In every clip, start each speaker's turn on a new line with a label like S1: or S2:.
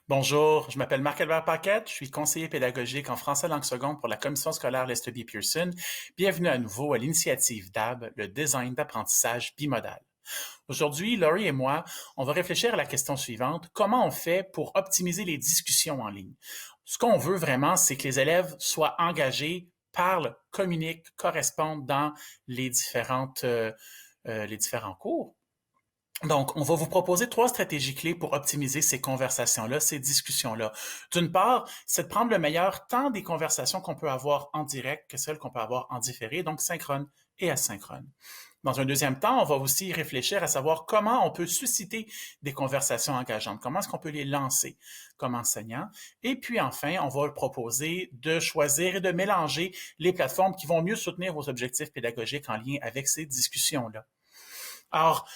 S1: Bonjour, je m'appelle Marc-Albert Paquette, je suis conseiller pédagogique en français langue seconde pour la commission scolaire Lester B. Pearson. Bienvenue à nouveau à l'initiative DAB, le design d'apprentissage bimodal. Aujourd'hui, Laurie et moi, on va réfléchir à la question suivante. Comment on fait pour optimiser les discussions en ligne? Ce qu'on veut vraiment, c'est que les élèves soient engagés, parlent, communiquent, correspondent dans les différents cours. Donc, on va vous proposer 3 stratégies clés pour optimiser ces conversations-là, ces discussions-là. D'une part, c'est de prendre le meilleur tant des conversations qu'on peut avoir en direct que celles qu'on peut avoir en différé, donc synchrone et asynchrone. Dans un deuxième temps, on va aussi réfléchir à savoir comment on peut susciter des conversations engageantes, comment est-ce qu'on peut les lancer comme enseignant. Et puis enfin, on va proposer de choisir et de mélanger les plateformes qui vont mieux soutenir vos objectifs pédagogiques en lien avec ces discussions-là. Alors,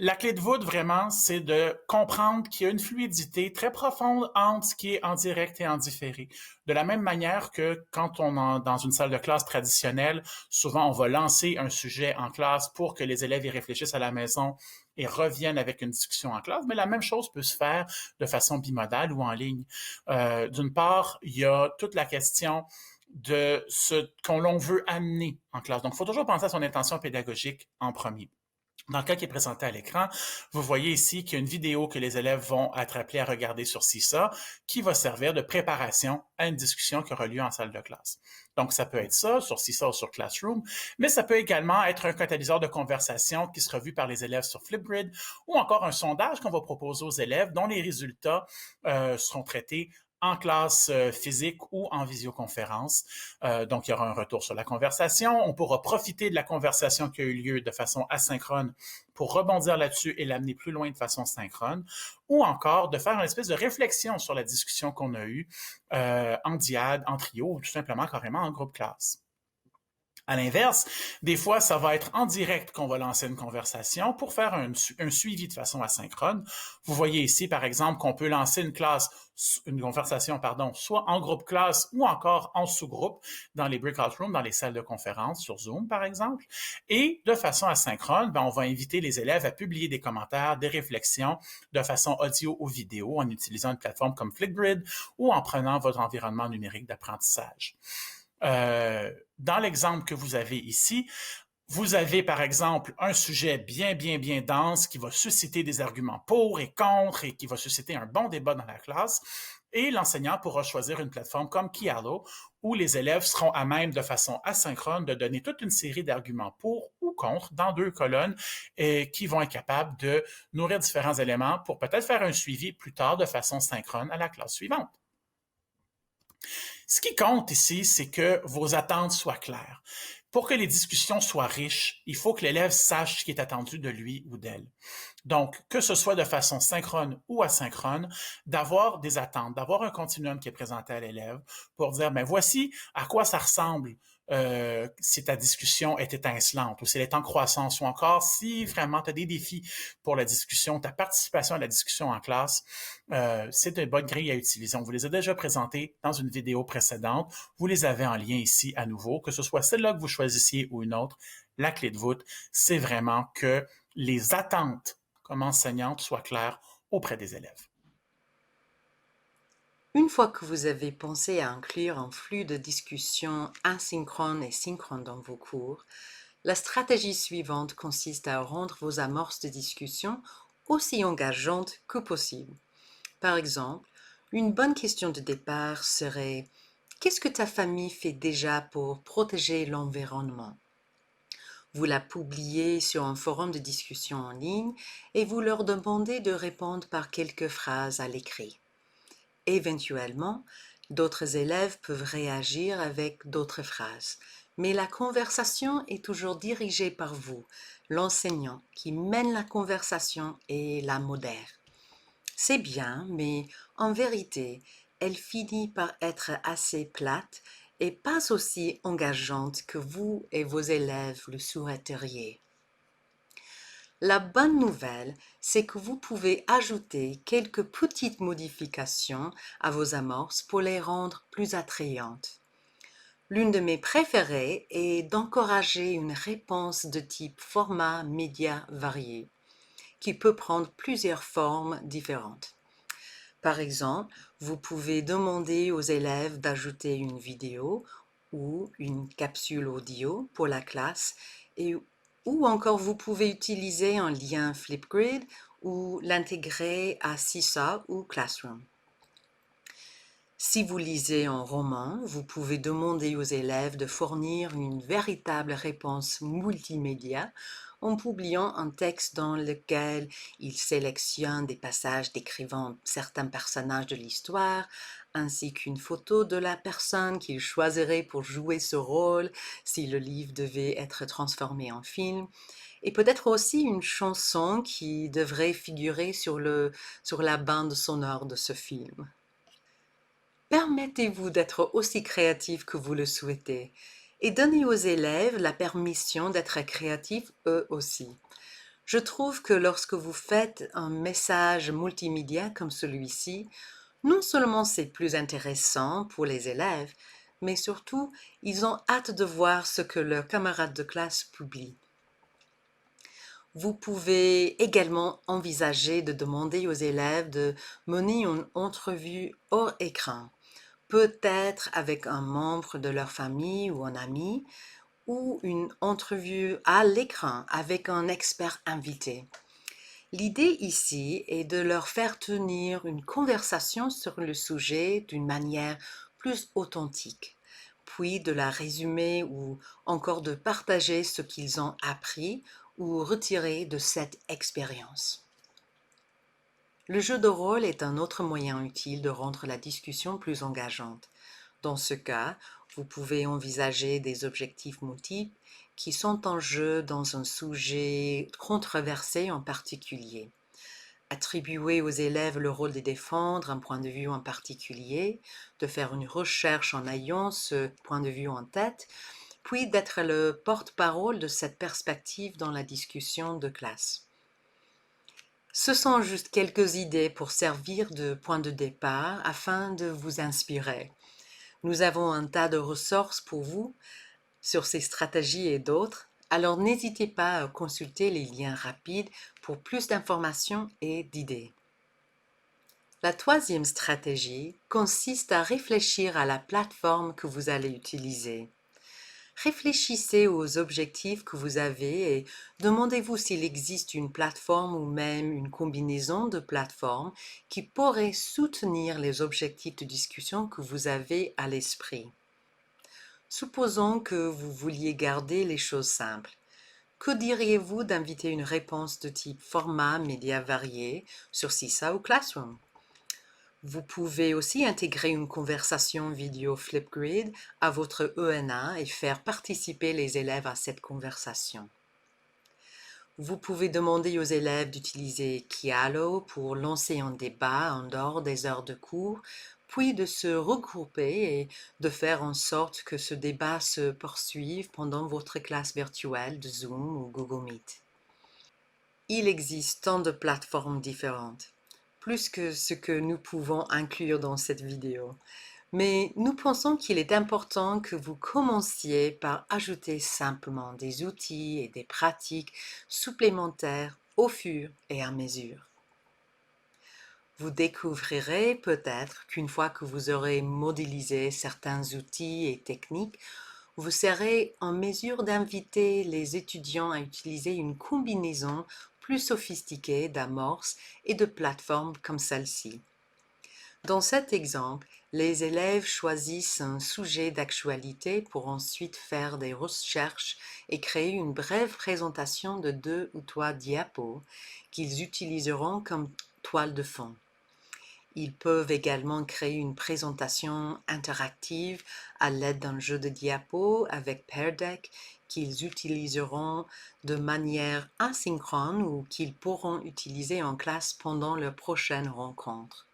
S1: la clé de voûte, vraiment, c'est de comprendre qu'il y a une fluidité très profonde entre ce qui est en direct et en différé. De la même manière que quand on est dans une salle de classe traditionnelle, souvent on va lancer un sujet en classe pour que les élèves y réfléchissent à la maison et reviennent avec une discussion en classe, mais la même chose peut se faire de façon bimodale ou en ligne. D'une part, il y a toute la question de ce qu'on veut amener en classe. Donc, il faut toujours penser à son intention pédagogique en premier. Dans le cas qui est présenté à l'écran, vous voyez ici qu'il y a une vidéo que les élèves vont être appelés à regarder sur CISA qui va servir de préparation à une discussion qui aura lieu en salle de classe. Donc, ça peut être ça sur CISA ou sur Classroom, mais ça peut également être un catalyseur de conversation qui sera vu par les élèves sur Flipgrid ou encore un sondage qu'on va proposer aux élèves dont les résultats seront traités en classe physique ou en visioconférence. Donc, il y aura un retour sur la conversation. On pourra profiter de la conversation qui a eu lieu de façon asynchrone pour rebondir là-dessus et l'amener plus loin de façon synchrone, ou encore de faire une espèce de réflexion sur la discussion qu'on a eue en diade, en trio, ou tout simplement carrément en groupe classe. À l'inverse, des fois, ça va être en direct qu'on va lancer une conversation pour faire un suivi de façon asynchrone. Vous voyez ici, par exemple, qu'on peut lancer une conversation, pardon, soit en groupe classe ou encore en sous-groupe dans les breakout rooms, dans les salles de conférence, sur Zoom, par exemple. Et de façon asynchrone, on va inviter les élèves à publier des commentaires, des réflexions de façon audio ou vidéo en utilisant une plateforme comme Flipgrid ou en prenant votre environnement numérique d'apprentissage. Dans l'exemple que vous avez ici, vous avez par exemple un sujet bien dense qui va susciter des arguments pour et contre et qui va susciter un bon débat dans la classe. Et l'enseignant pourra choisir une plateforme comme Kialo où les élèves seront à même de façon asynchrone de donner toute une série d'arguments pour ou contre dans 2 colonnes et qui vont être capables de nourrir différents éléments pour peut-être faire un suivi plus tard de façon synchrone à la classe suivante. Ce qui compte ici, c'est que vos attentes soient claires. Pour que les discussions soient riches, il faut que l'élève sache ce qui est attendu de lui ou d'elle. Donc, que ce soit de façon synchrone ou asynchrone, d'avoir des attentes, d'avoir un continuum qui est présenté à l'élève pour dire, ben voici à quoi ça ressemble si ta discussion est étincelante ou si elle est en croissance ou encore si vraiment tu as des défis pour la discussion, ta participation à la discussion en classe, c'est une bonne grille à utiliser. On vous les a déjà présentées dans une vidéo précédente. Vous les avez en lien ici à nouveau, que ce soit celle-là que vous choisissiez ou une autre. La clé de voûte, c'est vraiment que les attentes comme enseignante soient claires auprès des élèves.
S2: Une fois que vous avez pensé à inclure un flux de discussion asynchrone et synchrone dans vos cours, la stratégie suivante consiste à rendre vos amorces de discussion aussi engageantes que possible. Par exemple, une bonne question de départ serait « Qu'est-ce que ta famille fait déjà pour protéger l'environnement ?» Vous la publiez sur un forum de discussion en ligne et vous leur demandez de répondre par quelques phrases à l'écrit. Éventuellement, d'autres élèves peuvent réagir avec d'autres phrases, mais la conversation est toujours dirigée par vous, l'enseignant qui mène la conversation et la modère. C'est bien, mais en vérité, elle finit par être assez plate et pas aussi engageante que vous et vos élèves le souhaiteriez. La bonne nouvelle, c'est que vous pouvez ajouter quelques petites modifications à vos amorces pour les rendre plus attrayantes. L'une de mes préférées est d'encourager une réponse de type format média varié, qui peut prendre plusieurs formes différentes. Par exemple, vous pouvez demander aux élèves d'ajouter une vidéo ou une capsule audio pour la classe et ou encore vous pouvez utiliser un lien Flipgrid ou l'intégrer à Seesaw ou Classroom. Si vous lisez un roman, vous pouvez demander aux élèves de fournir une véritable réponse multimédia en publiant un texte dans lequel ils sélectionnent des passages décrivant certains personnages de l'histoire, ainsi qu'une photo de la personne qu'ils choisiraient pour jouer ce rôle si le livre devait être transformé en film, et peut-être aussi une chanson qui devrait figurer sur la bande sonore de ce film. Permettez-vous d'être aussi créatif que vous le souhaitez et donnez aux élèves la permission d'être créatifs eux aussi. Je trouve que lorsque vous faites un message multimédia comme celui-ci, non seulement c'est plus intéressant pour les élèves, mais surtout ils ont hâte de voir ce que leurs camarades de classe publient. Vous pouvez également envisager de demander aux élèves de mener une entrevue hors écran, peut-être avec un membre de leur famille ou un ami, ou une entrevue à l'écran avec un expert invité. L'idée ici est de leur faire tenir une conversation sur le sujet d'une manière plus authentique, puis de la résumer ou encore de partager ce qu'ils ont appris ou retiré de cette expérience. Le jeu de rôle est un autre moyen utile de rendre la discussion plus engageante. Dans ce cas, vous pouvez envisager des objectifs multiples qui sont en jeu dans un sujet controversé en particulier. Attribuer aux élèves le rôle de défendre un point de vue en particulier, de faire une recherche en ayant ce point de vue en tête, puis d'être le porte-parole de cette perspective dans la discussion de classe. Ce sont juste quelques idées pour servir de point de départ afin de vous inspirer. Nous avons un tas de ressources pour vous sur ces stratégies et d'autres, alors n'hésitez pas à consulter les liens rapides pour plus d'informations et d'idées. La troisième stratégie consiste à réfléchir à la plateforme que vous allez utiliser. Réfléchissez aux objectifs que vous avez et demandez-vous s'il existe une plateforme ou même une combinaison de plateformes qui pourrait soutenir les objectifs de discussion que vous avez à l'esprit. Supposons que vous vouliez garder les choses simples. Que diriez-vous d'inviter une réponse de type format média varié sur Seesaw ou Classroom? Vous pouvez aussi intégrer une conversation vidéo Flipgrid à votre ENA et faire participer les élèves à cette conversation. Vous pouvez demander aux élèves d'utiliser Kialo pour lancer un débat en dehors des heures de cours, puis de se regrouper et de faire en sorte que ce débat se poursuive pendant votre classe virtuelle de Zoom ou Google Meet. Il existe tant de plateformes différentes, plus que ce que nous pouvons inclure dans cette vidéo. Mais nous pensons qu'il est important que vous commenciez par ajouter simplement des outils et des pratiques supplémentaires au fur et à mesure. Vous découvrirez peut-être qu'une fois que vous aurez modélisé certains outils et techniques, vous serez en mesure d'inviter les étudiants à utiliser une combinaison plus sophistiquée d'amorces et de plateformes comme celle-ci. Dans cet exemple, les élèves choisissent un sujet d'actualité pour ensuite faire des recherches et créer une brève présentation de 2 ou 3 diapos qu'ils utiliseront comme toile de fond. Ils peuvent également créer une présentation interactive à l'aide d'un jeu de diapos avec Pear Deck qu'ils utiliseront de manière asynchrone ou qu'ils pourront utiliser en classe pendant leur prochaine rencontre.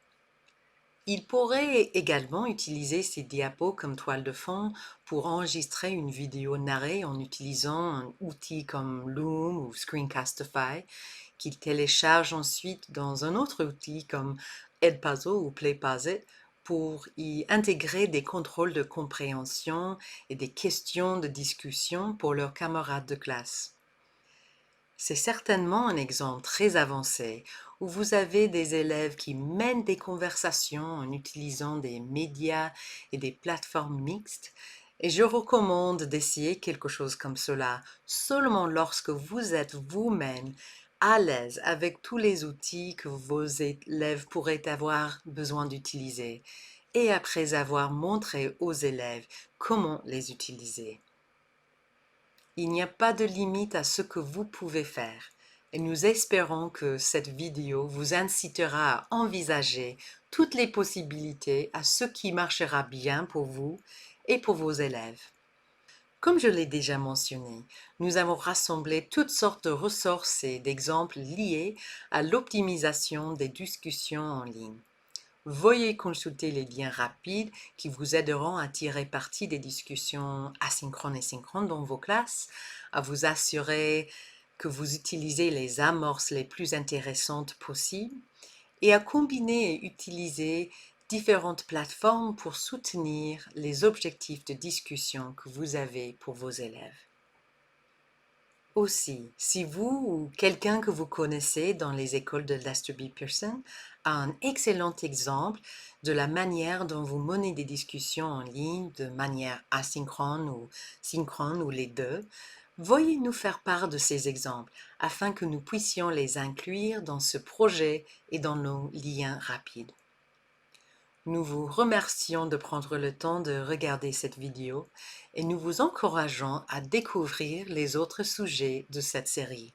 S2: Ils pourraient également utiliser ces diapos comme toile de fond pour enregistrer une vidéo narrée en utilisant un outil comme Loom ou Screencastify qu'ils téléchargent ensuite dans un autre outil comme Edpuzzle ou PlayPosit pour y intégrer des contrôles de compréhension et des questions de discussion pour leurs camarades de classe. C'est certainement un exemple très avancé où vous avez des élèves qui mènent des conversations en utilisant des médias et des plateformes mixtes. Et je recommande d'essayer quelque chose comme cela seulement lorsque vous êtes vous-même à l'aise avec tous les outils que vos élèves pourraient avoir besoin d'utiliser et après avoir montré aux élèves comment les utiliser. Il n'y a pas de limite à ce que vous pouvez faire et nous espérons que cette vidéo vous incitera à envisager toutes les possibilités à ce qui marchera bien pour vous et pour vos élèves. Comme je l'ai déjà mentionné, nous avons rassemblé toutes sortes de ressources et d'exemples liés à l'optimisation des discussions en ligne. Veuillez consulter les liens rapides qui vous aideront à tirer parti des discussions asynchrones et synchrones dans vos classes, à vous assurer que vous utilisez les amorces les plus intéressantes possibles et à combiner et utiliser différentes plateformes pour soutenir les objectifs de discussion que vous avez pour vos élèves. Aussi, si vous ou quelqu'un que vous connaissez dans les écoles de Lester B. Pearson a un excellent exemple de la manière dont vous menez des discussions en ligne de manière asynchrone ou synchrone ou les deux, veuillez nous faire part de ces exemples afin que nous puissions les inclure dans ce projet et dans nos liens rapides. Nous vous remercions de prendre le temps de regarder cette vidéo et nous vous encourageons à découvrir les autres sujets de cette série.